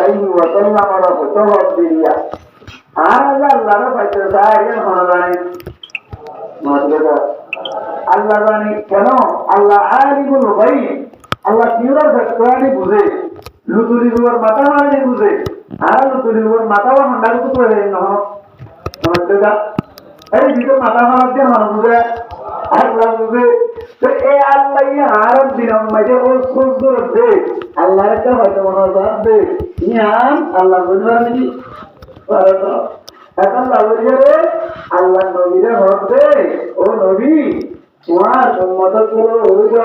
আলাইহি ওয়া সাল্লাম রহমত দিয়া আর আল্লাহর পাইতে যায় হনদানি মাদ্রাসা আল্লাহ জানি কেন আল্লাহ আলিমুল গায়ব আল্লাহ কিউরা সত্যি বুঝে লুতুরি রুয়ার মাথা মারলে বুঝে আর লুতুরি রুয়ার মাথা হন্ডার তো করে না মাদ্রাসা এই ভিতর মাথা মারার দিয়ে মানুষ বুঝে আল্লাহ বুঝে তো এই আল্লাহ আর দিন মাঝে ও সুস্থ দে আল্লাহর একটা হয়তো মনে দে ইয়াম আল্লাহ বুঝবে নাকি এখন লাভরে আল্লাহ নবীরে হক দে ও নবী তোমার উম্মত গুলো হইল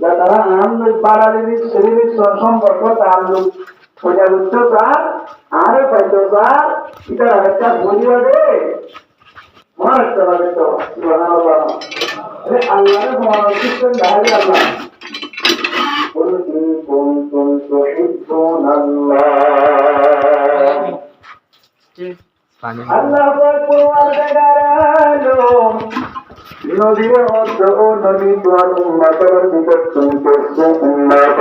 যা তারা আম লোক বাড়ালি শরীরের সম্পর্ক তার লোক সোজা উঠতে চার আরে পাইতে চার এটা একটা বলিয়া দে আমার একটা লাগে তো আল্লাহরে মহান সিস্টেম দাঁড়িয়ে আল্লাহ قل إن كنتم تحبون الله আল্লাহ পরওয়ারদিগার নবীর অর্থ ও নবী তোমার উম্মতের ভিতর তুমি করছো উম্মত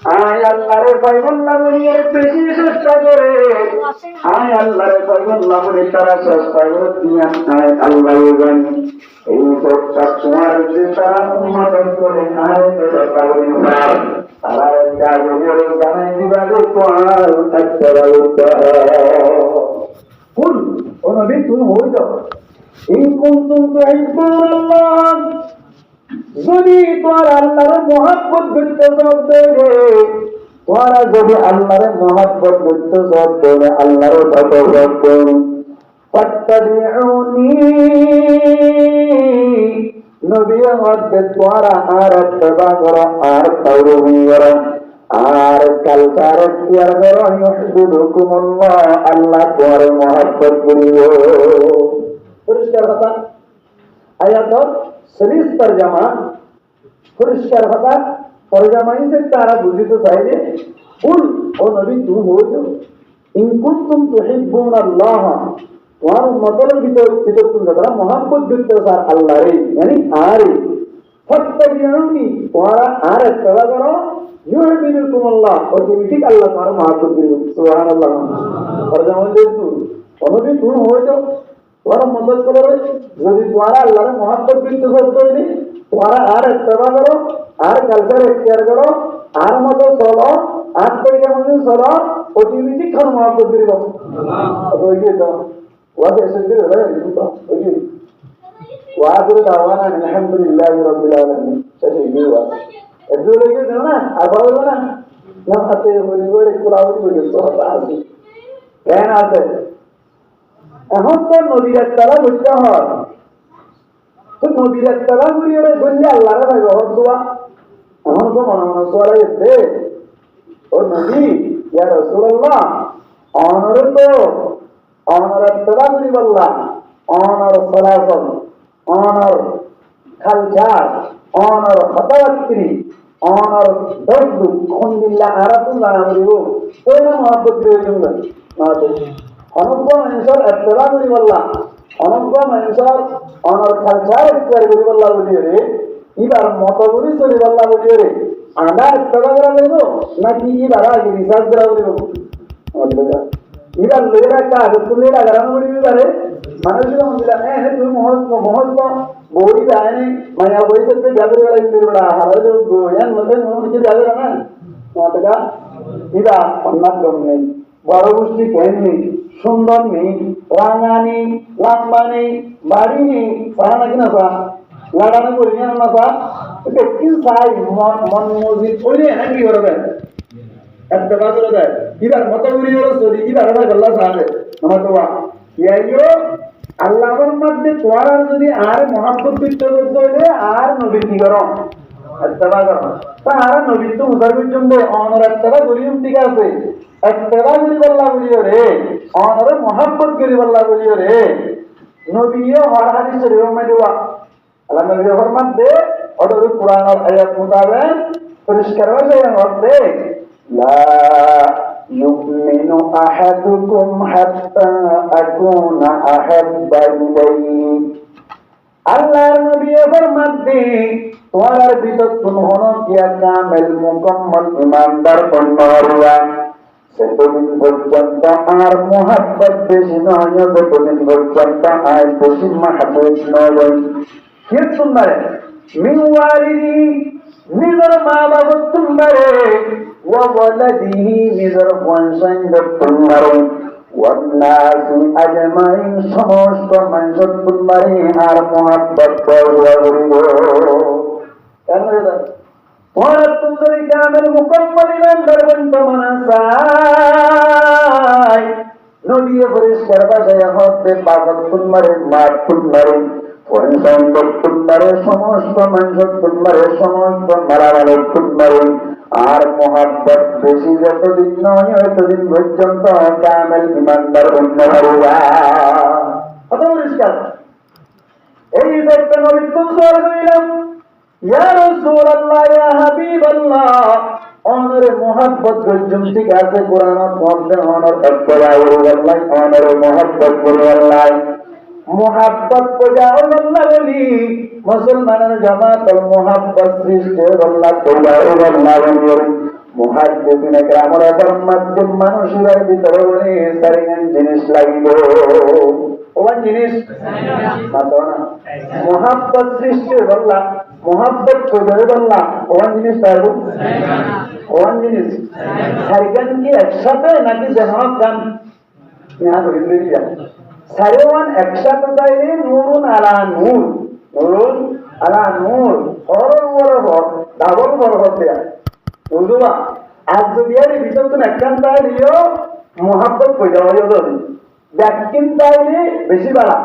আয় আল্লাহরে পাইবল্লাহ বলিয়ে বেশি চেষ্টা করে আয় আল্লাহরে পাইবল্লাহ বলে তারা চেষ্টা করে তুমি আয় আল্লাহ জানি এই সবটা তোমার যে তারা উম্মত করে আয় তারা জাগরে জানাই দিবা যে তোমার একটা কুল ও নবী তুমি হয়ে যাও ইন কুনতুম তুহিব্বুনাল্লাহ যদি তোমরা আল্লাহর মহব্বত করতে চাও তোমরা যদি আল্লাহর মহব্বত করতে চাও আল্লাহর তওয়াক্কুল করো ফাত্তাবিউনি নবীর মধ্যে তোমরা আর তওবা করো আর তাওরুহি করো আর কালচার এখতিয়ার করো ইউহিব্বুকুমুল্লাহ আল্লাহ তোমার মহব্বত করিবে পরিষ্কার কথা আয়াত সরিস তরজমা পরিষ্কার কথা তরজমাই সে তারা বুঝিতে চাইলে কুল ও নবী তুমি হয়ে যাও ইন কুনতুম তুহিব্বুনাল্লাহ তোমার উম্মতের ভিতর তুমি যারা মহব্বত করতে চাও আল্লাহরে মানে আরে ফাত্তাবিউনি তোমরা আর তওবা করো ইউহিব্বুকুমুল্লাহ অটোমেটিক আল্লাহ তোমার মহব্বত করবে সুবহানাল্লাহ তরজমা দেখো নবী তুমি হয়ে যাও তোমরা মদত করো যদি তোমরা আল্লাহর মহব্বত করতে চাও তোমরা আর তওবা করো আর কালচার এখতিয়ার করো আর মত চলো আর তরিকা মতো চলো অটোমেটিক খান মহব্বত করিব ওই যে তো ওয়াজে এসে রে তো ওই যে ওয়াজে দাওয়ানা আলহামদুলিল্লাহি রাব্বিল আলামিন সেই দিওয়া এদু লেগে দাও না আর বলো না না হাতে হরিবড়ে কুলাও করে তো আছে কেন আছে এখন তো নবীর তারা বুঝতে হয় তো নবীর তারা বুঝিয়ে বললে আল্লাহর রহমত দোয়া এখন তো মনে মনে চলে এসে ও নবী ইয়া রাসূলুল্লাহ অনর তো অনর তারা বুঝি বললাম অনর সালাসন অনর খালচার অনর হতাওয়াত্রি অনর দর্দ খন্দিল্লা আরাতুন জানা বলিব তো না মহব্বত করে জন্য না তো অনব্য মানুষের এত্তলা করি বললাম অনব্য মানুষের অনর খালচার এত্তলা করি বললা বলিও রে এবার মত করি চলি বললা বলিও রে আন্ডা এত্তলা করা লইব নাকি এবার আগে রিসার্চ করা বলিব এবার লোকের একটা আগে তুলে লাগানো বলিবি পারে মানুষের মন্দিরা হ্যাঁ তুমি মহস্ত বই যায় মায়া বই করতে যাদের বেলা বেড়া হারালে গোয়ান মধ্যে মনে যাবে না তোমাদেরটা এবার অন্যান্য নেই বড় গোষ্ঠী কেন নেই সুন্দর নেই রাঙা নেই লম্বা নেই বাড়ি নেই সারা নাকি না সা লাগানো করি না সা ব্যক্তি চাই মন মসজিদ ওই নাকি করবেন একটা বাজারে দেয় এবার মত করি হলো চলি এবার গল্লা সাহায্য আমার তো ইয়াইও আল্লাহর মধ্যে তোর যদি আর মহাব্বত করতে হইলে আর নবী কি করো এত্তেবা করো আর নবী তো উদার পর্যন্ত অনর এত্তেবা করিম ঠিক আছে এত্তেবা করি বললা বলিও রে অনরে মহাব্বত করি বললা বলিও রে নবীও হর হাদিস শরীফ মধ্যে আল্লাহ নবী ফরমাতে ওটার কুরআনের আয়াত মোতাবেক পরিষ্কার হয়ে যায় মধ্যে লা ইউমিনু আহাদুকুম হাত্তা আকুনা আহাব্বা ইলাইহি আল্লাহর নবী ফরমাতে তোমার ভিতর কোন হন কিয়া কামেল মুকম্মল ইমানদার বন্নরিয়া পর্যন্ত আর মোহাব্বত বেশি নয়, যতদিন পর্যন্ত আর বেশি মাহবুব নয়। কীর্তন মারে মিওয়ারিদি নিজের মা বাবা তোমারে, ওয়ালাদিহি নিজের বংশাই তোমারে, ওয়ান্নাসি আজমাইন সমস্ত মানুষ তোমারে আর মোহাব্বত করিব। কেন রে ওরা তোমাদের কামের মুকম্মল ইমানদার বন্ধু মানাসাই নবী পরিষ্কার ভাষায় হতে বাবত তোমারে মা তোমারে পরিসম্পদ তোমারে সমস্ত মানুষ তোমারে সমস্ত মারামারে তোমারে আর মোহাব্বত বেশি যতদিন নয় ততদিন পর্যন্ত কামেল ইমানদার বন্ধু হারিবা। কত পরিষ্কার এই একটা নবী তুমি দিলাম ইয়া রাসূলুল্লাহ ইয়া হাবিবাল্লাহ অনর মোহাব্বত গজম ঠিক আছে কোরআনত মধ্যে অনর আল্লাহ অনর মোহাব্বত করে আল্লাহ মোহাব্বত পূজা আল্লাহ বলি মুসলমানের জামাতুল মোহাব্বত সৃষ্টি আল্লাহ তোবা আল্লাহ বলি মুহাদ্দিসিনে কেরামের মধ্যে মানুষের ভিতরে বলে সারিগান জিনিস লাগবে ওয়ান জিনিস মাতো না মোহাব্বত সৃষ্টি আল্লাহ মোহাব্বত পূজা আল্লাহ ওয়ান জিনিস তাইবো ওয়ান জিনিস সারিগান কি একসাথে নাকি জাহান গান ইয়া ধরে লিয়া সারিওয়ান একসাথে তাইলে নূরুন আলা নূর নূরুন আলা নূর হরর বরহর ডাবল বরহর দেয়া বুঝবা আজ যদি এর ভিতর তুমি একখান তাইলেও মোহাব্বত পয়দা হয়ে যাবে ব্যাকিন তাইলে বেশি বাড়া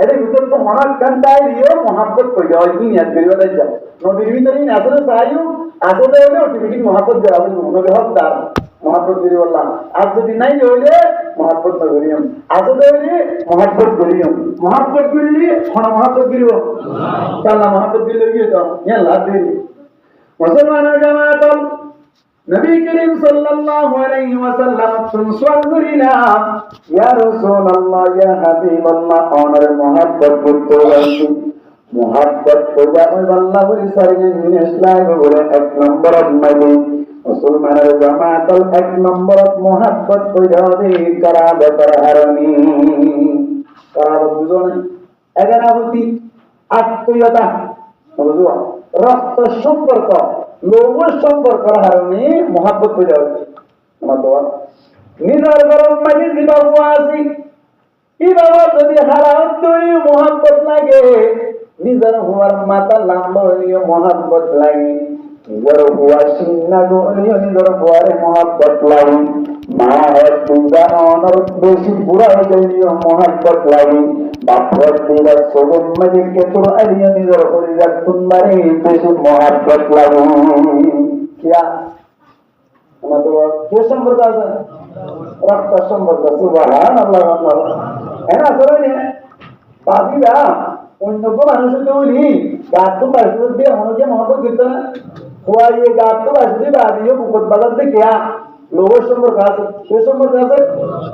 এর ভিতর তো মনাক্কান তাইলেও মোহাব্বত পয়দা হয় কি নিয়াত করিবা তাই যাও নবীর ভিতরেই আসলে চাইও আসলে হলে অটোমেটিক মোহাব্বত দেওয়া হবে নবী হক তার মোহাব্বত করি বললাম আর যদি নাই হইলে মোহাব্বত না করিও আসলে হইলে মোহাব্বত করিও মোহাব্বত করলে মোহাব্বত করিব তাহলে মোহাব্বত দিলে গিয়ে তো ইয়া লাভ দেরি মুসলমানের জামাত নবী করিম সাল্লাল্লাহু আলাইহি ওয়াসাল্লাম সুনসুরিলা ইয়া রাসূলুল্লাহ ইয়া হাবিবাল্লাহ অনর মোহাব্বত করতে লাগি মোহাব্বত পূজা আল্লাহ বলি সারিয়ে জিনিস লাগবে বলে এক নম্বর মানে মুসলমানের জামাতুল এক নম্বর মোহাব্বত পূজা দি করাবত হারনি করাবত বুঝুন এগারাবতী আত্মীয়তা বুঝুন রক্ত সম্পর্ক লোভের সম্পর্ক হারনি মোহাব্বত পূজা হচ্ছে মাতোয়া নিজের গরম মাঝে জীবাবু আসি কি বাবা যদি হারাত তৈরি মোহাব্বত লাগে নিজের হুয়ার মাথা লাম্বা হলেও মোহাব্বত লাগে নিজের হুয়া সিন্না হলেও নিজের হুয়ারে মোহাব্বত লাগে মা তুদা অনর বেশি বুড়া হলেও মোহাব্বত লাগে বাপর দিলা সবম মাঝে কেতুর আলিয়া নিজের হরিয়া তুমারে বেশি মোহাব্বত লাগে কিয়া আমাদের কে সম্পর্ক আছে রক্ত সম্পর্ক সুবহানাল্লাহ হ্যাঁ না সবাই পাবিরা অন্য মানুষের তো বলি গাছ তো বাসু দিয়ে অনেকে মহব্বত দিত না হওয়াইয়ে গাছ তো বাসু দিয়ে বাদিও মুকুট বাজার দেখে লোভের সম্পর্ক আছে সে সম্পর্ক আছে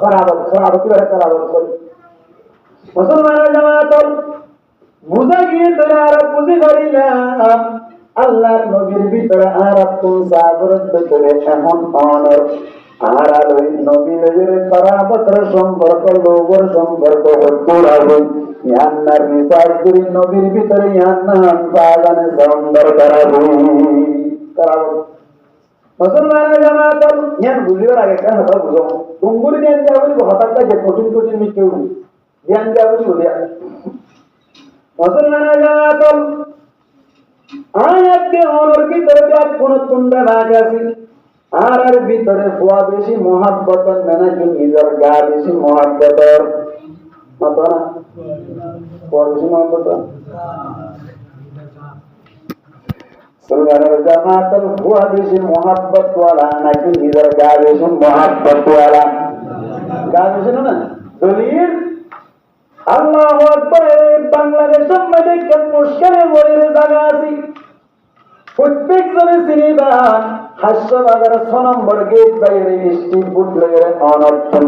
খারাপ কি খারাপ করে মুসলমানের জামাত বুঝা গিয়ে তোরা আর বুঝে করিলাম আল্লাহর নবীর ভিতরে আর কোন সাগরের ভিতরে এমন অনর আর ওই নবীর করাবতের সম্পর্ক লোভের সম্পর্ক হচ্ছে ইয়ান্নার রিসার্চ করি নবীর ভিতরে ইয়ান্নার বাগানে সুন্দর করাবো মুসলমানের জামাত ইয়ান বুঝিবার আগে কেন কথা বুঝো ডুঙ্গুরি জ্ঞান দেওয়া বলি হঠাৎ যে কঠিন কঠিন মিটে জ্ঞান দেওয়া বলি বলিয়া মুসলমানের জামাত আয়াতকে হলোর ভিতরে কোন তুন্ডা ভাগ আছে আর আর ভিতরে ফুয়া বেশি মোহাব্বত নাকি নিজের গা বেশি মোহাব্বত মত না বেশি মোহাব্বত সুলগানের জামাতুল ফুয়া বেশি মোহাব্বত ওয়ালা নাকি নিজের গা বেশি মোহাব্বত ওয়ালা গা বেশি না দলিল আল্লাহু আকবার বাংলাদেশের মধ্যে কোন মুশকিলে বলে জায়গা আছে প্রত্যেক জনের সিনেমা হাসপাতালের 6 নম্বর গেট বাইরে স্ট্রিট ফুড লাগে অনর্থন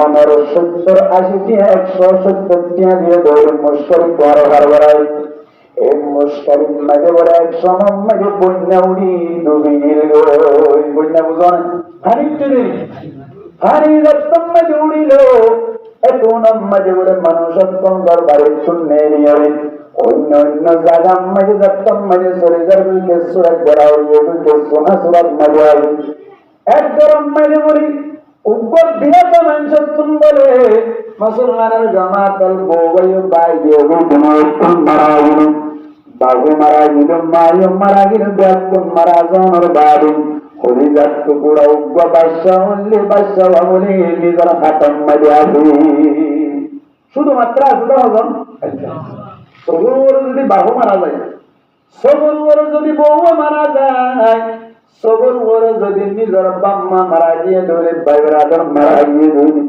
অনর 70 80 টি 170 টি দিয়ে দৌড় মুশকিল করে হারবারাই এই মুশকিল মাঝে বড় এক সময় মাঝে বন্যা উড়ি ডুবি গেল বন্যা বুঝুন হারিতে হারি রক্তম মাঝে উড়িল এখন মাঝে বলে মানুষত্বম দরবারে শুনে নিয়ে অন্য অন্য জায়গা মাঝে রক্তম মাঝে চলে যাবে সুরাত বড়া হইয়ে সোনা সুরাত মাঝে আসবে এক গরম মাঝে বলি উপর বিরাট মানুষত্বম বলে মুসলমানের জামাতাল বউবাই বাই দিয়ে মারা গেল বাবু মারা গেল মায়ও মারা গেল ব্যাকুল মারা জনের বাবু হরিজাত টুকুরা উগ্র বাদশাহ হল্লি বাদশাহ বলে নিজের হাতম মাঝে আসি শুধুমাত্র আসলে হজন সবুর যদি বাবু মারা যায় সবুর যদি বউ মারা যায় সবুর যদি নিজের বাম্মা মারা গিয়ে ধরে বাইরাদার মারা গিয়ে ধরে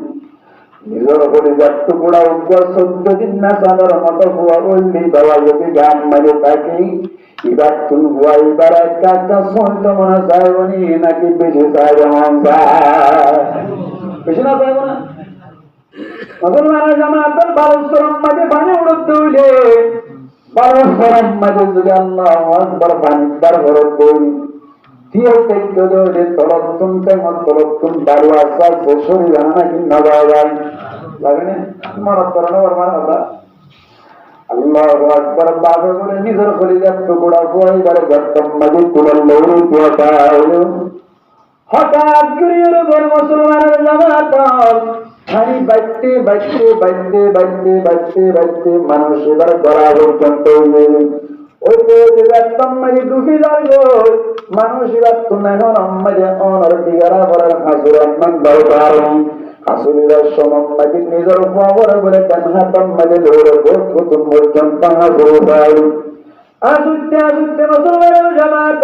নিজের হরিজাত টুকুরা উগ্র 14 দিন না সাদার মতো হুয়া হল্লি বাবা যদি গান মারে থাকি এবার তুই ভুয়াই বেড়ায় কাজটা শুনতে মনে চাইবনি নাকি বেশি চাইবে বেশি না চাইব না মুসলমানের জামাতের 12 মাঝে পানি উড়তে হইলে 12 মাঝে যদি আল্লাহ আকবার পানিবার ভরত করি দিয়ে দেখতে ধরে তরতুন তেমন তরতুন বারু আসা শরীর নাকি না যাওয়া যায় লাগে না মারা করানো মারা আল্লাহু আকবার বাবা বলে নিজের খলিজাত টুকরা কইবারে গর্তম মাঝে তুলল লৌরি দিয়াছিল হঠাৎ করে বল মুসলমানের জামাত খালি বাইতে বাইতে বাইতে বাইতে বাইতে বাইতে মানুষ এবার গড়া পর্যন্ত ওই যে গর্তম মাঝে ডুবে যাইল মানুষ এবার তুনাহর আম্মাজে অনর দিগারা বলার হাজুর আম্মান দরবার আসলিরা সমম মাঝে নিজের পাওয়ার বলে কানহাতম মাঝে ধরে প্রথম পর্যন্ত হাজুর ভাই আসুতে আসুতে মুসলমানের জামাত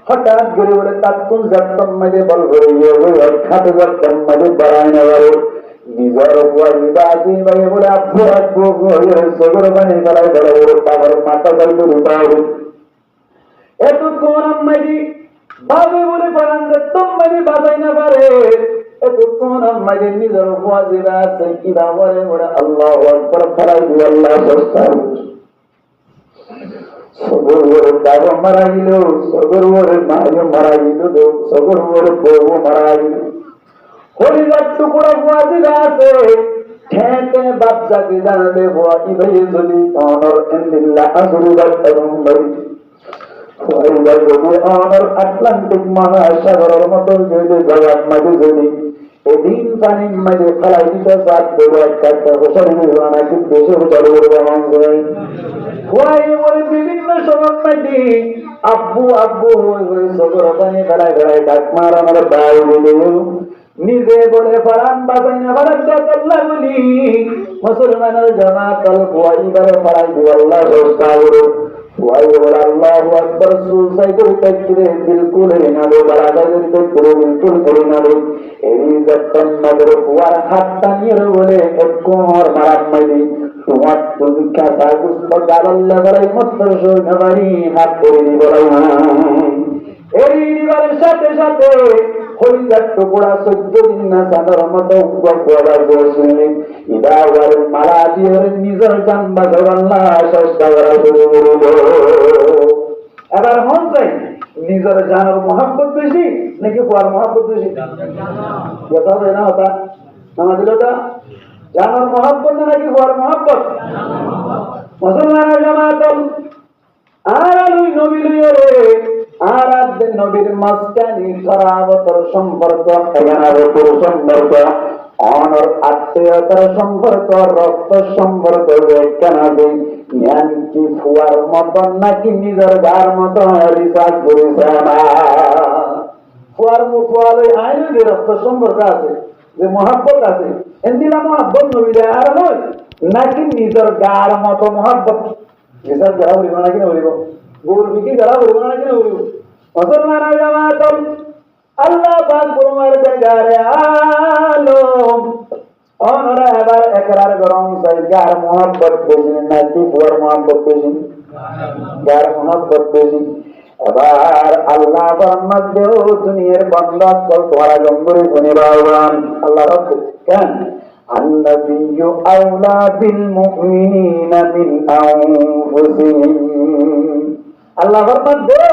হঠাৎ করে বলে তাত্তুন জাতম মাঝে বল হয়ে ওই খাত জাতম মাঝে বাড়ায় না বলে নিজের ওয়াজিবাজি ভাই বলে আব্বু আব্বু হয়ে সগর বানি গলায় গলায় ওর পাওয়ার মাথা চাইতে উঠাও এত কোন মাঝে বাবে বলে বারান জাতম মাঝে বাজাই না পারে এতক্ষণ মাঝে নিজের ওয়াজিবা আছে কিবা বলে বলে আল্লাহু আকবার ফরাই দিয়ে আল্লাহ সস্তার সবর ওরে দাদা মারা গেল সবর ওরে মায়ে মারা গেল সবর ওরে বউ মারা গেল হরিজাত টুকরা ওয়াজিবা আছে ঠেকে বাচ্চাকে জানালে ওয়াজি ভাই যদি অনর ইল্লাহ আজরুবাত এবং ভাই ওইবা যদি অনর আটলান্টিক মহাসাগরের মতো যদি জগৎ মাঝে যদি এদিন পানির মাঝে ফেলাই দিতে সাত দেবো একটা হোসারি নাকি দেশে হোসারি বলে বিভিন্ন সময় মাঝে আব্বু আব্বু হয়ে সগর পানি ফেলায় ফেলায় ডাক মার আমার দায় বলে নিজে বলে ফারান বাজাই না ফারান আল্লাহ বলি মুসলমানের জামাত ওয়াইবারে ফারাই দিব আল্লাহ রস্তাবুর ওয়াইবার আল্লাহু আকবার সুসাই করে তাকবীরে বিলকুল না দে বারাদা করে করে বিলকুল করে না দে এই যতন নগর ওয়ার হাতটা নিয়ে বলে একবার মারাম মাইলি তোমার তুমি কাছা গুস্ত গালাল্লা করে মত সোনারি হাত করে দি বলাই এই দিবারের সাথে সাথে হরিজাত টুকরা 14 দিন না সাদার মতো গড়া বসে ইদাওয়ার মালা দিয়ে নিজের জান বাজার আল্লাহ সস্তা করা শুরু করলো এবার মন চাই নিজের জানের মহব্বত বেশি নাকি কুয়ার মহব্বত বেশি কথা হবে না হতা আমাদের ওটা জানের মহব্বত না নাকি কুয়ার মহব্বত মুসলমানের জামাত আর আলুই নবী লইয়ে আর নবীর মাঝখানে করাবতর সম্পর্ক খেলাবতর সম্পর্ক অনর আত্মীয়তার সম্পর্ক রক্ত সম্পর্ক কেন জ্ঞান কি ফুয়ার মতন নাকি নিজের গার মতন রিসার্চ করেছে ফুয়ার ফুয়ার ওই আইন যে রক্ত সম্পর্ক আছে যে মহাব্বত আছে এদিনা মহাব্বত নবীরা আর নয় নাকি নিজের গার মতো মহাব্বত রিসার্চ যারা বলিব নাকি না বলিব গরুর বিক্রি যারা বলিব নাকি না বলিব মুসলমানের জামাত আল্লাহ পাক তোমার জায়গায় আলম অনরা এবার একরার গরম চাই গার মহব্বত বেশি নাকি বুয়ার মহব্বত বেশি গার মহব্বত বেশি এবার আল্লাহ রহমত দেও দুনিয়ার বান্দা কল তোরা জঙ্গলে শুনে বাবান আল্লাহ রাব্বুল কেন النبي أولى بالمؤمنين من أنفسهم الله فرمان دے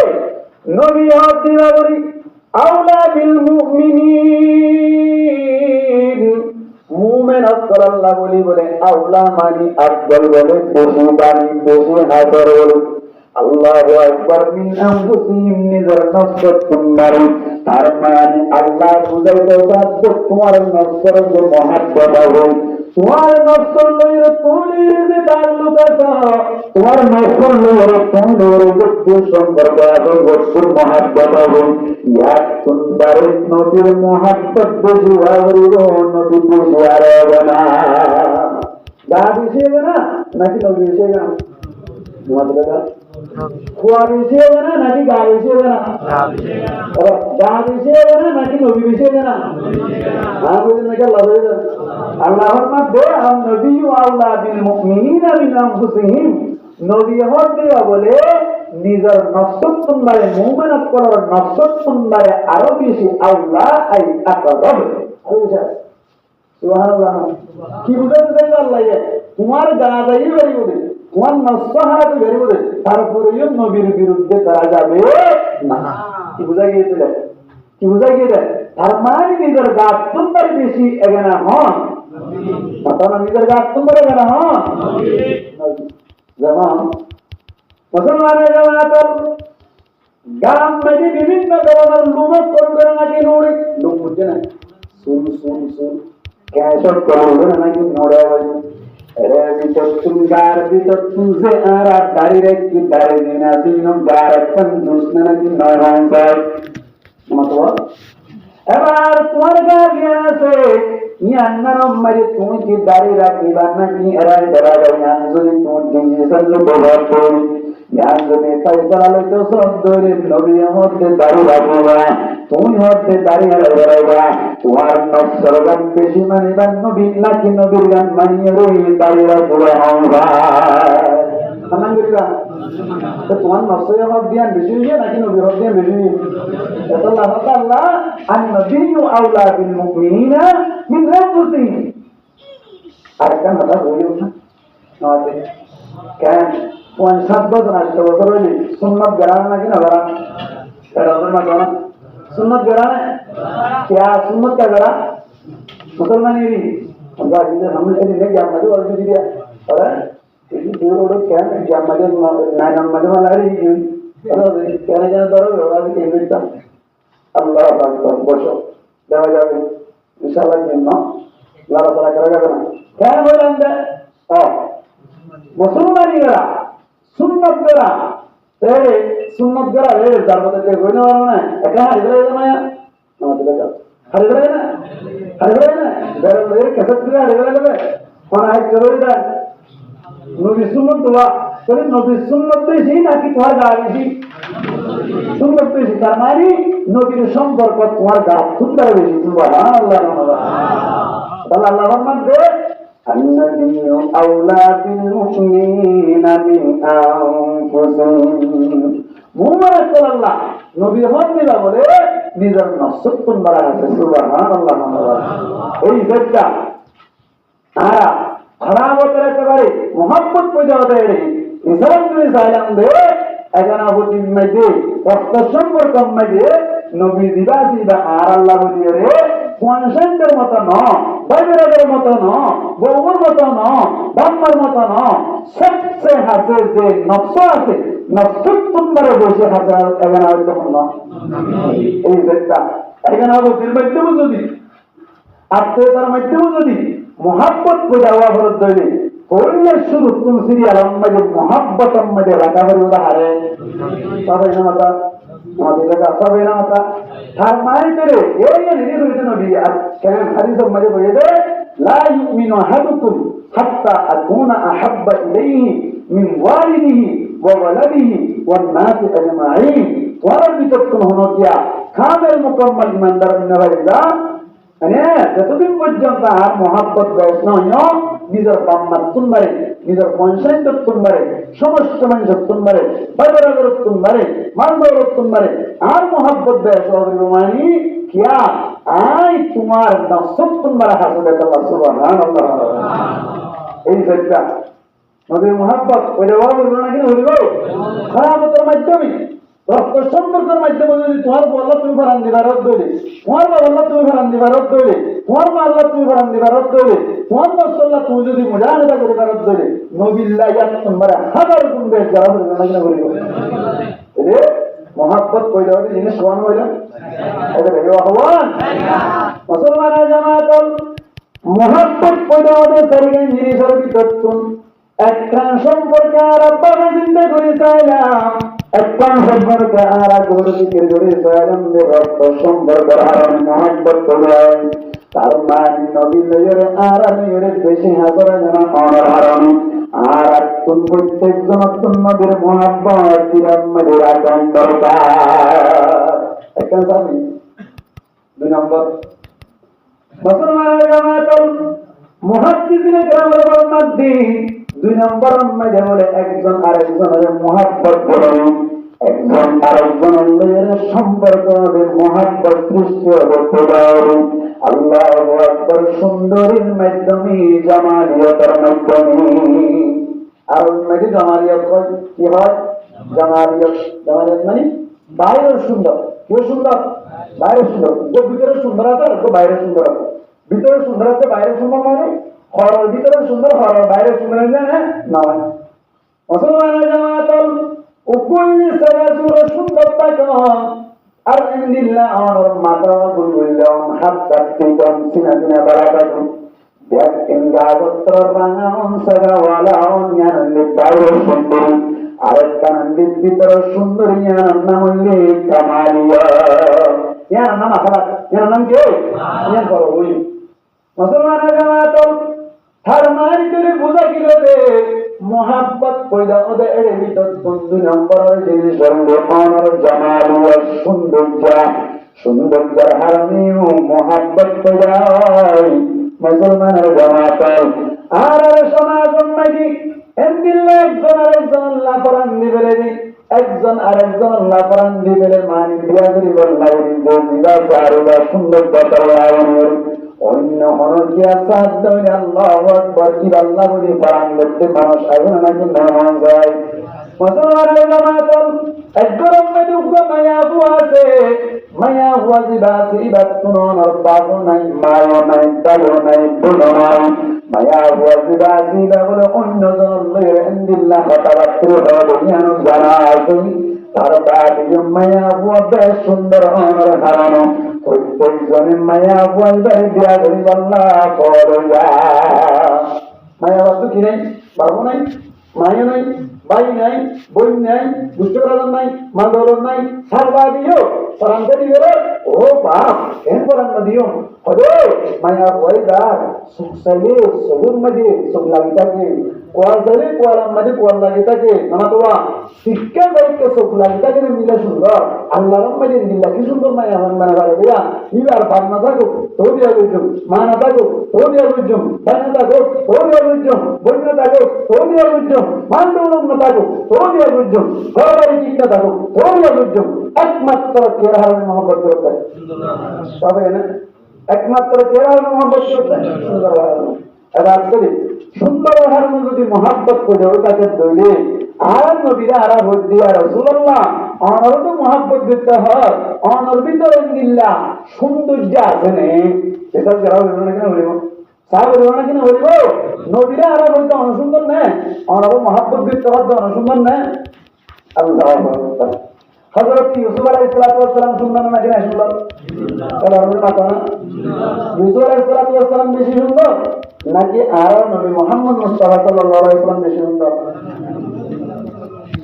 نبی ہوتی بابری أولى بالمؤمنين আল্লাহ বলি বলে আউলা মানি আফদল বলে বেশি দামি বেশি হাজার বলে আল্লাহু আকবার মিন আনফুসিহিম নিজের নফসত কুনবারে তার মানে আল্লাহ বুঝাইতে চাচ্ছে তোমার নফসের যে মহব্বত হবে তোমার নফসের লইরে তুমি যে তাল্লুক আছে তোমার নফসের লইরে তুমি যে সম্পর্ক আছে বস্তুর মহব্বত হবে ইয়াক কুনবারে নবীর মহব্বত বেশি হইব নবী বেশি আর হবে না গা বেশি হবে না নাকি নবী বেশি হবে না তোমাদের খোয়া বেশি হবে না নাকি গা বেশি হবে না গা বেশি হবে না নাকি নবী বেশি হবে না হ্যাঁ বলছেন নাকি আল্লাহ বলছেন আল্লাহর মধ্যে নবী আল্লাহ বিল মুমিনিনা মিন আনফুসিহিম নবী হতে বলে নিজের নফসত তুমবারে মুমিনাত করার নফসত তুমবারে আরো বেশি আল্লাহ আই আকরাব সুবহানাল্লাহ কি বুঝাতে চাই আল্লাহ তোমার গা যাই বেরি বলে তোমার নষ্ট হারাতে বেরি বলে তারপরেও নবীর বিরুদ্ধে করা যাবে না কি বুঝা গিয়েছিল কি বুঝা গিয়েছে তার মানে নিজের গা তুমবারে বেশি এগেনা হন না নিজের গা তুমবারে এগেনা হন যেমন মুসলমানের জামাতের গ্রাম থেকে বিভিন্ন ধরনের লুমত করবে নাকি নড়ে লোক বুঝছে না শুন শুন শুন ক্যাশট করবে নাকি নড়ে রে ভিতর তুম গার ভিতর তুমসে আর দাড়ি রেখে দাড়ি দিনা দিন গার কন দুসনা নাকি নয় হয় মতলব এবার তোমার গা দিয়ে আছে ইয়ান্নার মাঝে তুমি কি দাড়ি রাখিবা নাকি এরা ধরা যায় না যদি তুমি ডিজিটাল ব্যবহার করো ইয়ান যদি পয়সা লইতো সব ধরে নবী হতে দাড়ি রাখবা তুমি হতে দাড়ি রাখবা তোমার নফসের গান বেশি মানিবা নবী নাকি নবীর গান মানিয়ে রই দাড়ি রাখবা হবা আনন্দ করিবা তো তোমার নফসের হক ধ্যান বেশি হইয়া নাকি নবীর হক ধ্যান বেশি আল্লাহ তাআলা আন-নবিয়্যু আওলা বিল মুমিনিনা মিন আনফুসিহিম আর কেন কথা বলিও না নয় কেন কোন শব্দ না তো বলি সুন্নাত গরান নাকি না গরান এটা না গরান সুন্নাত গরান क्या सुन्नत का गरा मुसलमान ही আমরা যদি আমরা যদি নেই আমাদের ওই যদি আরে এই দূর ওর কেন আমাদের না আমাদের মালারি কি আরে কেন জানা ধরো ওরা কি এমনিটা আল্লাহ আকবার বসো দেওয়া যাবে ইনশাআল্লাহ জন্য লারা করা যাবে না কেন বলেন ও মুসলমানিরা সুন্নাত গরা তেরে সুন্নাত গরা রে জারবতে কইনো না একা হারিয়ে যায় না আমাদের কাছে হারিয়ে না হারিয়ে না বেরে কেসে দিলে হারিয়ে যাবে কোন আয় করে দেন নবী সুন্নাত দোয়া করে নবী সুন্নাত বেশি নাকি তোমার গা বেশি সুন্নাত বেশি তার মানে নবীর সম্পর্ক তোমার গা সুন্দর বেশি সুবহানাল্লাহ আল্লাহ আল্লাহর মধ্যে النبي أولى بالمؤمنين من أنفسهم মুবারক আল্লাহ নবী হতে বলে নিজের নফসত কুনবারা আছে সুবহানাল্লাহ এই যেটা তারা হারামতের একেবারে মুহাব্বত পয়দা দেয় ইসলাম করে সালাম দে এখন আবুদিন মধ্যে রক্ত সম্পর্ক মধ্যে নবী দিবাসী বা আর আল্লাহ বলিয়ে রে কোনসেন্টের মতো ন বাইরের মতো ন বউর মতো ন বাম্মার মতো ন সবচেয়ে হাসে যে নফস আছে নফসত কুনবারে বসে হাসে এখন আর তখন না এই যেটা এখন আবুদিন মধ্যে যদি আত্মীয়তার মাধ্যমে যদি মহাব্বত পয়দা হওয়া ফরত দইলে করলে শুধু তুম সিরিয়াল আমাদের মহাব্বত আমাদের রাখা করে উদাহারে সবাই না মাতা আমাদের কাছে সবাই না মাতা তার মাই করে এই নিয়ে হইতে নবী আর কেন হাদিস আমাদের বলে দে লা ইউমিনু আহাদুকুম হাত্তা আকুনা আহাব্বা ইলাইহি মিন ওয়ালিদিহি ওয়া ওয়ালাদিহি ওয়ান নাস আজমাইন ওয়ার বিতকুন হনো কিয়া কামেল মুকাম্মাল ইমানদার নওয়াইদা মানে যতদিন পর্যন্ত আর মহাব্বত বয়স নয় নিজের বাম্মার তুনবারে নিজের কনসেন্ট তুনবারে সমস্ত মানুষের তুনবারে বাইরের তুনবারে মানবর তুনবারে আর মহাব্বত বয়স হবে মানে কিয়া আই তোমার নফস তুনবারে হাসলে আল্লাহ সুবহানাল্লাহ এই যেটা নবীর মহাব্বত ওই দেওয়া বলবো না কিনা বলবো খারাপতের মাধ্যমে রক্ত সম্পর্কের মাধ্যমে যদি তোমার আল্লাহ তুমি ফারান দিবা রদ দইলে, তোমার বাবা আল্লাহ তুমি ফারান দিবা রদ দইলে, তোমার মা আল্লাহ তুমি ফারান দিবা রদ দইলে, তোমার মাসাল্লাহ তুমি যদি মুজাহিদা করে রদ দইলে, নবিল্লাহ ইয়াত তোমার হাজার গুণ বেশ যারা বলে না বলি রে মহাব্বত কইলে হবে জিনিস কোন হইল এটা ভেবে আহ্বান মুসলমান জামাতুল মহাব্বত কইলে হবে শরীরের জিনিসের ভিতর একটা সম্পর্কে আর আব্বাকে চিন্তা করে চাইলাম, একটা সম্পর্কে আর আগ্রহ করে চাইলাম যে রক্ত সম্পর্ক আর মহাব্বত করে তার মানে নবী লয়ের আর আমি এর বেশি হাজার জন অনর হারাম আর কোন প্রত্যেকজন নবীর মহাব্বত তিরাম্মদের রাখেন দরকার। একটা জানি 2 নম্বর মুসলমান জামাতুল মুহাদ্দিসিনে কেরামের বর্ণনা দিন 2 নম্বর মধ্যে বলে একজন আরেকজনের মহাব্বত বলে একজন আরেকজনের সম্পর্কের মহাব্বত সৃষ্টি হতে পারে আল্লাহু আকবার সুন্দরীর মাধ্যমে জামালিয়তের মাধ্যমে। আর মেয়েটি জামালিয়ত কি হয়? জামালিয়ত মানে বাইরে সুন্দর, কেউ সুন্দর বাইরে সুন্দর, ভিতরে সুন্দর আছে আর বাইরে সুন্দর আছে, ভিতরে সুন্দর আছে বাইরে সুন্দর মানে হরর ভিতরে সুন্দর হরর বাইরে সুন্দর নয়। মুসলমান জামাতুল উকুল্লি সারাসুর সুন্দরতা কম আর ইন্দিল্লাহ আর মাতা গুলুল্লাহ হাত্তা তিকাম সিনাতিনা বারাকাতু দেখেন গাগত্র বানাউন সাগাওয়ালাউন ইয়ানলে বাইরে সুন্দর আর কানন্দির ভিতরে সুন্দর ইয়ার নাম হইলে কামালিয়া। ইয়ার নাম আখলা, ইয়ার নাম কি? ইয়ার করো ওই মুসলমান জামাতুল হারমার করে বুঝা গেল যে মোহাব্বত পয়দা ওদের এর ভিতর 2 নম্বরের জিনিস হলো অনর জামালিয়া সৌন্দর্য। সৌন্দর্যের হারমিও মোহাব্বত পয়দা হয় মুসলমানের জামাতুল। আর সমাজ উম্মতি এমদিল্লাহ একজন আরেকজন আল্লাহ কোরআন দিবেলে একজন আরেকজন আল্লাহ কোরআন দিবেলে মানি বিয়া করি বললাই যে জিবা সারুলা সৌন্দর্যতার লায়নের অন্য হনকিয়া সাদ দইলে আল্লাহু আকবার কি আল্লাহ বলি কোরআন দেখতে মানুষ আইন নাকি মেহমান যায়। মুসলমানের জামাতুল একজন উম্মতি উগ্র মায়া আছে মায়া হুয়া জিবাসি বাতুন আর বাবু নাই মায়া নাই তালো নাই দুনো নাই মায়া হুয়া জিবাসি বাবু অন্য জন লয়ে ইন্দিল্লাহ কথাবার্তা হলো জ্ঞান জানা আছে তার বাড়ি মায়া হুয়া বেশ সুন্দর অনর হারানো প্রত্যেকজনের মায়া হুয়া বিয়া করি আল্লাহ করয়া। মায়া বাতু কি নাই বাবু নাই মায়া নাই ভাই নাই বোন নাই দুষ্টরাজন নাই মাদলন নাই সারবা দিও পরান্তে দিও ও বাপ কেন পরান্তে দিও হদে মায়া ওইদার সুসাইলে সগুন মধ্যে সব লাগিতাকে কোয়াজালে কোয়ালাম মধ্যে কোয়াল লাগিতাকে নানা তোয়া শিক্ষা দায়িত্ব সব লাগিতাকে মিলা সুন্দর আল্লাহর মধ্যে মিলা কি সুন্দর মায়া হন মানে বারে দিয়া ইবার বান্না থাকো তো দিয়া বুঝুম মা না থাকো তো দিয়া বুঝুম ভাই না থাকো তো দিয়া বুঝুম বোন না থাকো তো দিয়া বুঝুম মান্ডলম না থাকো তো দিয়া বুঝুম ঘরবাড়ি ঠিক না থাকো তো দিয়া বুঝুম একমাত্র কেরাহার মোহাম্মদ করতে তবে না একমাত্র কেরাহার মোহাম্মদ করতে সুন্দর এবার করি সুন্দর হারমে যদি মহাব্বত করে ওটাকে দইলে আর নবীরা আরা ভোট দিয়া রাসূলুল্লাহ অনর তো মহাব্বত দিতে হয় অনর ভিতরে দিল্লা সৌন্দর্য আছে নে এটা যারা বলবো না কেন বলবো সাহেব বলবো না কেন বলবো নবীরা আরা বলতে অনুসুন্দর না অনর মহাব্বত দিতে হয় অনুসুন্দর না আল্লাহ আকবার। হযরত ইউসুফ আলাইহিস সালাম সুন্দর না কেন সুন্দর তাহলে আমরা মাথা না ইউসুফ আলাইহিস সালাম বেশি সুন্দর নাকি আর নবী মুহাম্মদ মুস্তাফা সাল্লাল্লাহু আলাইহি ওয়াসাল্লাম বেশি সুন্দর?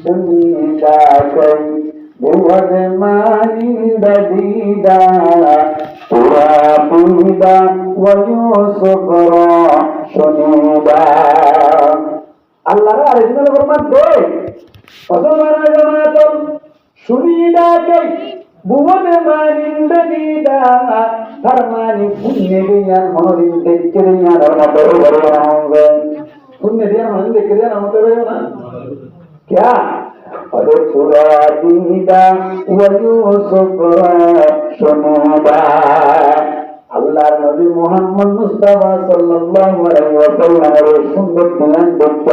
সুনিদা কই বুহদ মানিন্দা দিদা পুরা পুদা ওয়া ইউসুফ রা সুনিদা আল্লাহর আরেকজন ফরমান দে মুসলমান জামাতুল সুনিদা কই বুহদ মানিন্দা দিদা फरमानी पुण्य दिया मनोदिन देख दिया ना बड़े बड़े होंगे पुण्य दिया मन देख दिया ना मतलब ना क्या अरे पूरा दीदा वजू सुपरा सुनोदा আল্লাহর নবী মুহাম্মদ মুস্তাফা সাল্লাল্লাহু আলাইহি ওয়াসাল্লামের সুন্দর দিলেন দেখতে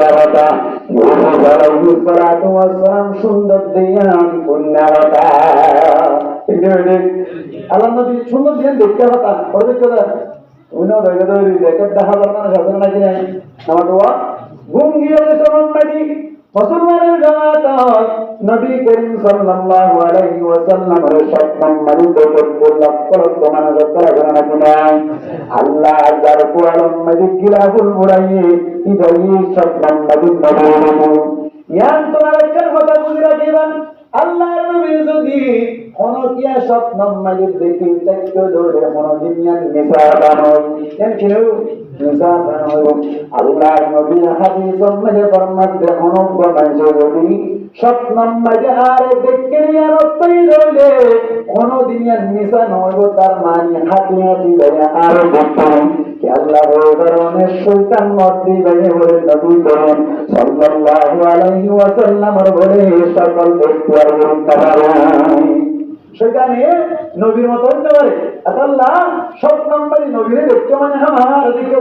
ইউসুফ আলাইহিস সালাতু ওয়াস সালাম সুন্দর দিলেন পুণ্যবতা আল্লাহর নবী সুন্দর দিলেন দেখতে পড়বে কেদা উনি ধরে ধরে দেখে দেখা দরকার শাসন নাকি নাই আমার দোয়া ঘুম গিয়ে সমাজবাদী মুসলমানের জামাত নবী করিম সাল্লাল্লাহু আলাইহি ওয়াসাল্লামের সত্তম মালিক লক্ষ লক্ষ মানুষ করা নাকি নাই আল্লাহ যার কুয়ালম মালিক গিলাফুল মুরাইয়ে ইদাই সত্তম মালিক নবী ইয়ান তোমার কথা বুঝে রাখবেন আল্লাহর নবী যদি অনকিয়া সত্তম মালিক দেখি তক্য দৌড়ে মনোদিনিয়ান মিসাবান কেন কেন মিসাবান আল্লাহর নবী হাদিসের মধ্যে ফরমাতে অনগ্র মানুষ যদি সত্তম মালিক আরে দেখে নিয়ে রক্তই রইলে মনোদিনিয়ান মিসান হইব তার মানে হাতি হাতি ভাইয়া আর দেখুন কি আল্লাহর কারণে শয়তান মর্দি ভাইয়া বলে নবী করেন সাল্লাল্লাহু আলাইহি ওয়াসাল্লামের বলে সকল ব্যক্তির সেখানে নবীর মতো হতে পারে আল্লাহ সব নম্বরই নবীরে দেখতে মানে আমার দিকে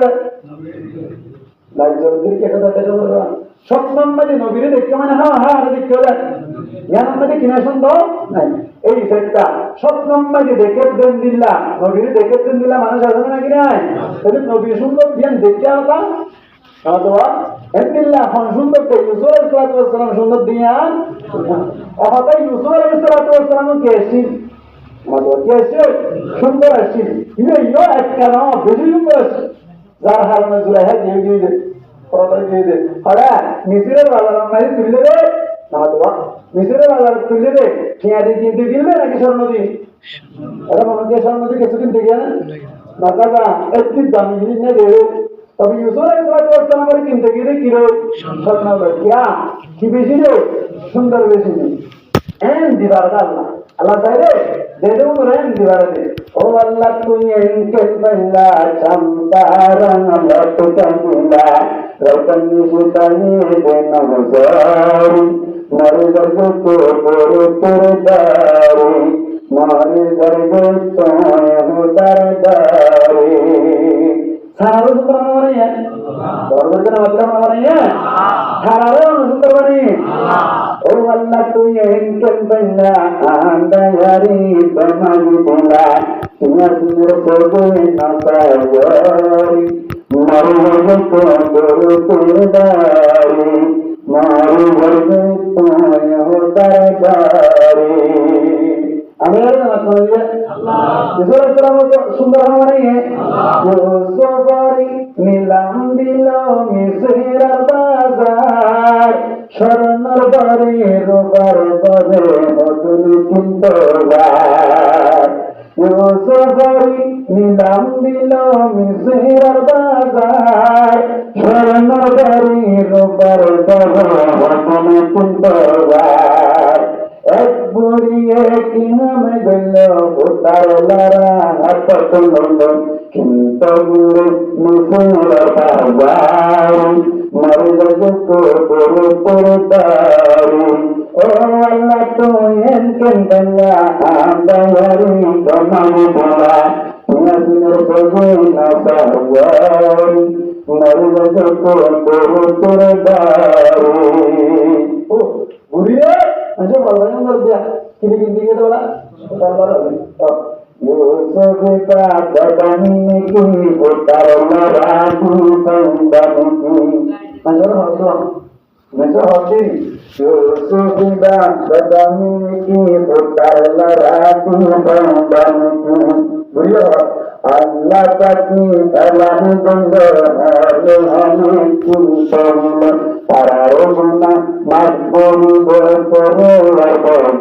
সব নম্বরই নবীরে দেখতে মানে আমার দিকে নম্বরে কিনা সুন্দর নাই এই সেটটা সব নম্বরই দেখে দেন দিল্লা নবীরে দেখে দেন দিল্লা মানুষ আছে নাকি নাই তাহলে নবীর সুন্দর জ্ঞান দেখতে আলাদা অথবা এমনিল্লাহ সুন্দর ইউসুফ আলাইহিস সালাম সুন্দর দিয়ান অথবা ইউসুফ আলাইহিস সালাম কে আসি সুন্দর আসি ইয়ে একটা না বেশি সুন্দর আসি যার হাল না জুড়ে হ্যাঁ দিয়ে দিয়ে প্রদায় দিয়ে দে হরা মিশরের বাজার মারি তুললে রে না তো মিশরের বাজার তুললে রে খেয়া দিয়ে কিনতে গেলে নাকি স্বর্ণ দিন এরা মনে দিয়ে স্বর্ণ দিয়ে কিছু কিনতে গিয়ে না দাদা একটি দামি জিনিস না দেবে তবে ইউসুফ আলাইহিস সালাম কিনতে গিয়ে কিলো স্বর্ণ কিয়া কি বেশি রে সুন্দর বেশি নেই এন দিবার আল্লাহ আল্লাহ চাইলে দে দেবো তো এন দিবার দে ও আল্লাহ তুই এনকে পাইলা চামতারাং আল্লাহ তো কামিলা রতনি সুতানি দে নমজারি মরে দর্গ তো পরে পরে দারি মরে দর্গ তো হুদার দারি সারা সুন্দর মানে দর্গের মাত্রা মানে সারা সুন্দর মানে ও আল্লাহ তুই এনকে পাইলা আন্দায়ারি তোমারি বলা তোমার সবে না সারি মরে তো পরে পরে দারি মরে দর্গ তো হুদার দারি আমি আর না কইলে আল্লাহ সুন্দর মানে সবারি নিলাম দিল মিসের বাজার স্বর্ণর বাড়ি রোবার বাজে নতুন কিন্তু সবারি নিলাম দিল মিসের বাজার স্বর্ণর বাড়ি রোবার বাজে নতুন কিন্তু এক বুড়িয়ে কি নামে গেল উতার লারা হাত তুলল কিন্তু মুসুর বাবার মরে জগত পরে পরে দারি ও আল্লাহ তো এন কেন গঙ্গা আন্দারি তোমারি বলা ইয়াসিনের সবে না সারি মরে জগত পরে পরে দারি ও বুড়িয়ে আচ্ছা বলবেন না দিয়া কিনে কিনতে গিয়ে বলা দরবার হবে ইউসুফ কা কদমি কি উতার মারাতু বন্দানি আচ্ছা হতো মেসো হতি ইউসুফ কা কদমি কি উতার মারাতু বন্দানি বুঝলো আল্লাহ তাকি আল্লাহ গঙ্গ হলে আমি কুন্তম তারাও গুনা মাতবরি বরে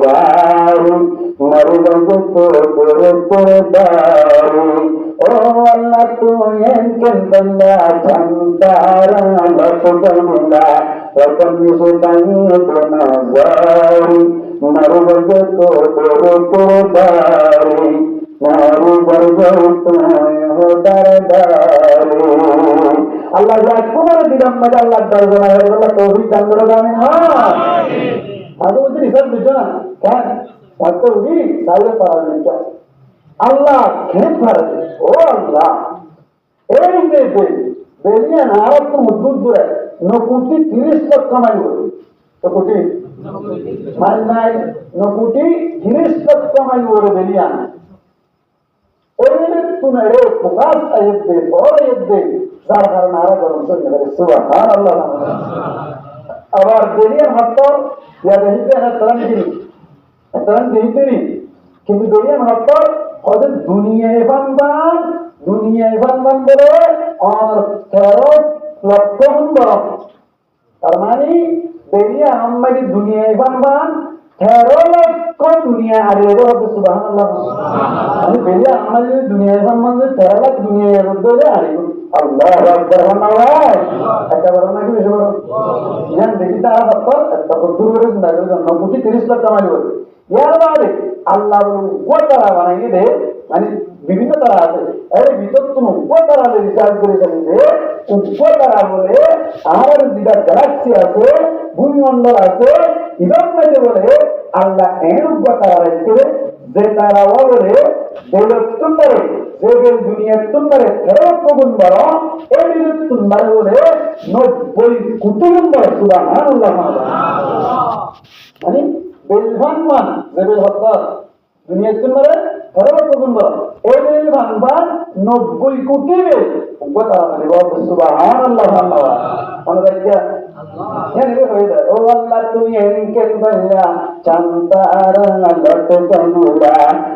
বারু মরে গঙ্গ পরে পরে বারু ও আল্লাহ তুই এনকেন বল্লা চান্তারা লক্ষ্মণা রকম সুতানি দোনা বারু মরে গঙ্গ পরে পরে বারু মারু বর্গ হুদার দারি আল্লাহ যা তোমার দিলাম মজা আল্লাহ দরজনা হয়ে গেল তৌফিক দান করে দাও আমিন আদৌ যদি সব বুঝো না কেন থাকতে উঠি তাহলে পাওয়া নেই আল্লাহ খেত পারে ও আল্লাহ এই যে বেরিয়ান আর তো দূর দূরে 9,30,00,000 কামাই করে তো কোটি মাইল নাই 9,30,00,000 কামাই করে বেরিয়ান ওই তুমি রে প্রকাশ আয়াত দে বড় আয়াত দে যার কারণে আর গরম শুনতে পারে সুবহানাল্লাহ আবার বেরিয়ান হতো ইয়া দেখিতে না তরন দিতেনি কিন্তু বেরিয়ান হতো ওদের দুনিয়ায় বানবান বলে আর 13 লক্ষ বড় তার মানে বেরিয়া আমাদের দুনিয়ায় বানবান 13 লক্ষ দুনিয়া আর এর হবে সুবহানাল্লাহ মানে বেরিয়া আমাদের দুনিয়ায় বানবান 13 লাখ দুনিয়া এর ধরে আর আল্লাহু আকবার আল্লাহ এটা বড় নাকি বেশি বড় জান দেখি তারা হতো একটা দূর করে চিন্তা করে 9,30,00,000 কামাই করে ইয়ার বাদে আল্লাহ উপতারা বানাই দে মানে বিভিন্ন তারা আছে এর ভিতর তুমি উপতারা রিসার্চ করে জানি যে উপতারা বলে আর যেটা গ্যালাক্সি আছে ভূমন্ডল আছে ইদম মধ্যে বলে আল্লাহ এর উপতারা রেখে যে তারা বলে দেবত্বম বলে যে দুনিয়াত্বম বলে 13 গুণ বড় এই বিরুত্তম বলে 90 কোটি গুণ বড় সুবহানাল্লাহ মানে বেলভানমান জেবেল হত্যার দুনিয়াত্বম বলে 13 গুণ বড় এই বেলভানমান 90 কোটি বেল উপতারা মানে বলে সুবহানাল্লাহ মনে রাখিয়া ও আল্লাহ তুই এনকেন বল্লা চান্তারা লট কনুরা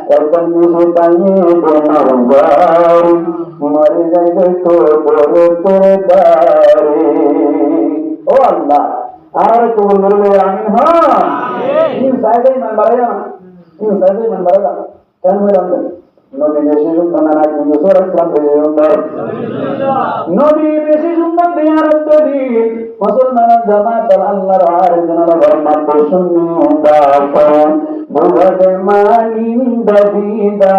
কতনি সুতায়ে বনবার মরে যাইবে তো বড় তোরে দারে ও আল্লাহ আর তো বলবে আমিন হ্যাঁ ইন সাইডে মান বাড়ায়া কেন মেরাম নবী বেশি সুন্দর না কি সুর ইসলাম বেশি সুন্দর নবী বেশি সুন্দর দিয়ার তরি মুসলমান জামাত আল্লাহর আরজনার বর্মা সুন্দা বুঝে মানিন্দ দিদা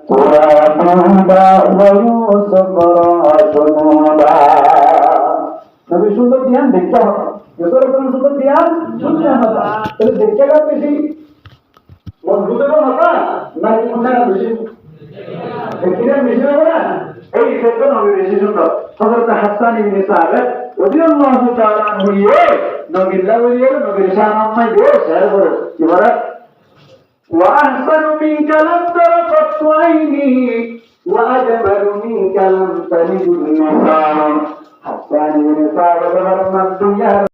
তোরা বুদা ইউসুফ রাসুলুল্লাহ নবী সুন্দর দিয়ান দেখতে হবে সুর ইসলাম সুন্দর দিয়ান শুনতে হবে তাহলে দেখতে গেলে বেশি মজবুত হবে না কোনটা বেশি দেখিলে বেশি হবে না এই ক্ষেত্রে নবী বেশি সুন্দর হযরত হাসান ইবনে সাবিত রাদিয়াল্লাহু তাআলা হইয়ে নবীল্লাহ হইয়ে নবীর শানাম্মাই দে শেয়ার করে কি বলে ওয়া আহসানু মিনকা লাম তারা কাতু আইনি ওয়া আজমালু মিনকা লাম তালিদু নিসা হাসান ইবনে সাবিত